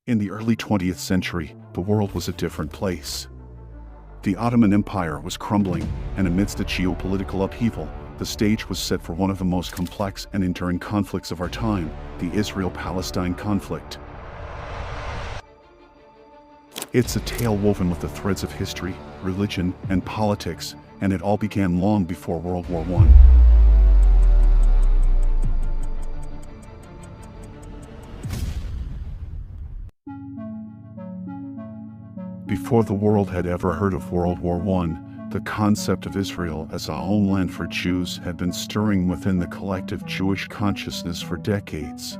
In the early 20th century, the world was a different place. The Ottoman Empire was crumbling, and amidst the geopolitical upheaval, the stage was set for one of the most complex and enduring conflicts of our time, the Israel-Palestine conflict. It's a tale woven with the threads of history, religion, and politics, and it all began long before World War I. Before the world had ever heard of World War I, the concept of Israel as a homeland for Jews had been stirring within the collective Jewish consciousness for decades.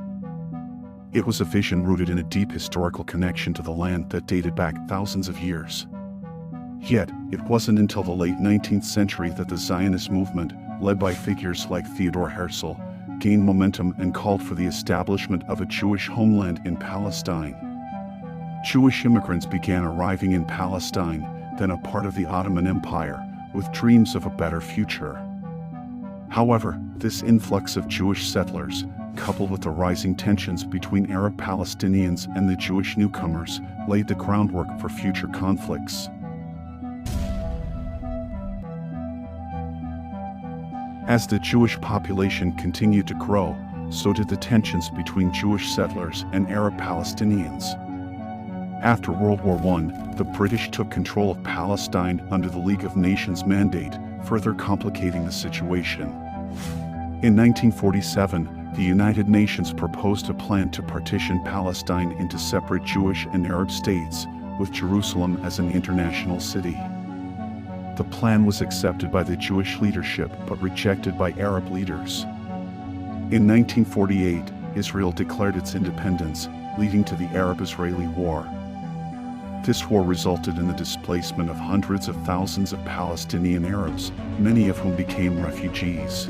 It was a vision rooted in a deep historical connection to the land that dated back thousands of years. Yet, it wasn't until the late 19th century that the Zionist movement, led by figures like Theodor Herzl, gained momentum and called for the establishment of a Jewish homeland in Palestine. Jewish immigrants began arriving in Palestine, then a part of the Ottoman Empire, with dreams of a better future. However, this influx of Jewish settlers, coupled with the rising tensions between Arab Palestinians and the Jewish newcomers, laid the groundwork for future conflicts. As the Jewish population continued to grow, so did the tensions between Jewish settlers and Arab Palestinians. After World War I, the British took control of Palestine under the League of Nations mandate, further complicating the situation. In 1947, the United Nations proposed a plan to partition Palestine into separate Jewish and Arab states, with Jerusalem as an international city. The plan was accepted by the Jewish leadership but rejected by Arab leaders. In 1948, Israel declared its independence, leading to the Arab-Israeli War. This war resulted in the displacement of hundreds of thousands of Palestinian Arabs, many of whom became refugees.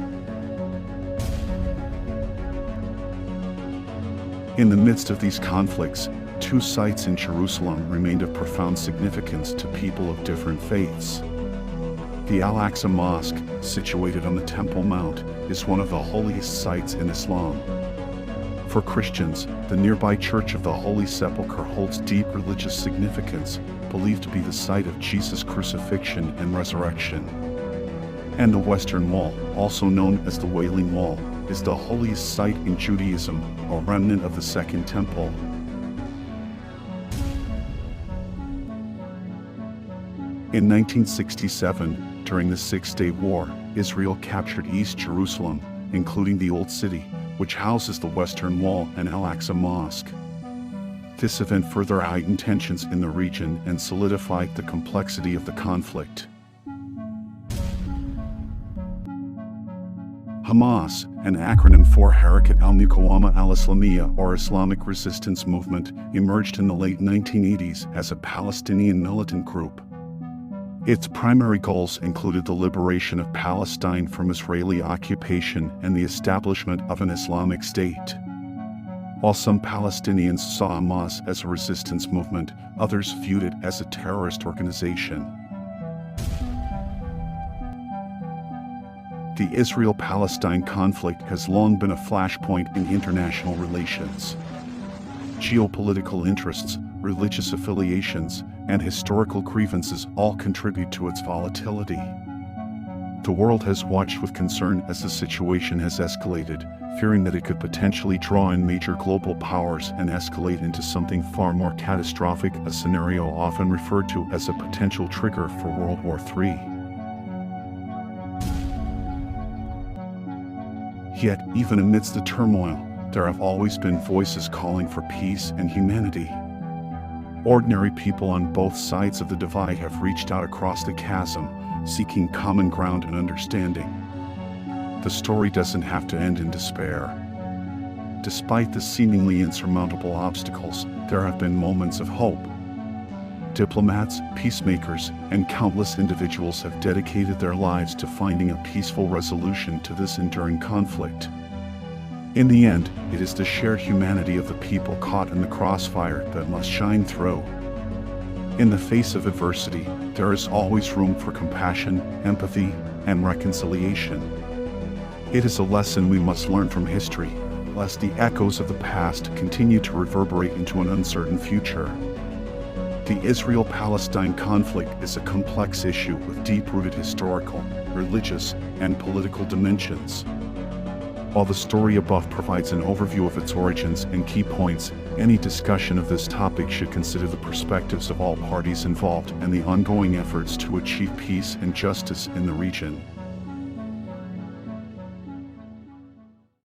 In the midst of these conflicts, two sites in Jerusalem remained of profound significance to people of different faiths. The Al-Aqsa Mosque, situated on the Temple Mount, is one of the holiest sites in Islam. For Christians, the nearby Church of the Holy Sepulchre holds deep religious significance, believed to be the site of Jesus' crucifixion and resurrection. And the Western Wall, also known as the Wailing Wall, is the holiest site in Judaism, a remnant of the Second Temple. In 1967, during the Six-Day War, Israel captured East Jerusalem, including the Old City, which houses the Western Wall and Al-Aqsa Mosque. This event further heightened tensions in the region and solidified the complexity of the conflict. Hamas, an acronym for Harakat al-Muqawama al-Islamiyya or Islamic Resistance Movement, emerged in the late 1980s as a Palestinian militant group. Its primary goals included the liberation of Palestine from Israeli occupation and the establishment of an Islamic state. While some Palestinians saw Hamas as a resistance movement, others viewed it as a terrorist organization. The Israel-Palestine conflict has long been a flashpoint in international relations. Geopolitical interests, religious affiliations, and historical grievances all contribute to its volatility. The world has watched with concern as the situation has escalated, fearing that it could potentially draw in major global powers and escalate into something far more catastrophic, a scenario often referred to as a potential trigger for World War III. Yet, even amidst the turmoil, there have always been voices calling for peace and humanity. Ordinary people on both sides of the divide have reached out across the chasm, seeking common ground and understanding. The story doesn't have to end in despair. Despite the seemingly insurmountable obstacles, there have been moments of hope. Diplomats, peacemakers, and countless individuals have dedicated their lives to finding a peaceful resolution to this enduring conflict. In the end, it is the shared humanity of the people caught in the crossfire that must shine through. In the face of adversity, there is always room for compassion, empathy, and reconciliation. It is a lesson we must learn from history, lest the echoes of the past continue to reverberate into an uncertain future. The Israel-Palestine conflict is a complex issue with deep-rooted historical, religious, and political dimensions. While the story above provides an overview of its origins and key points, any discussion of this topic should consider the perspectives of all parties involved and the ongoing efforts to achieve peace and justice in the region.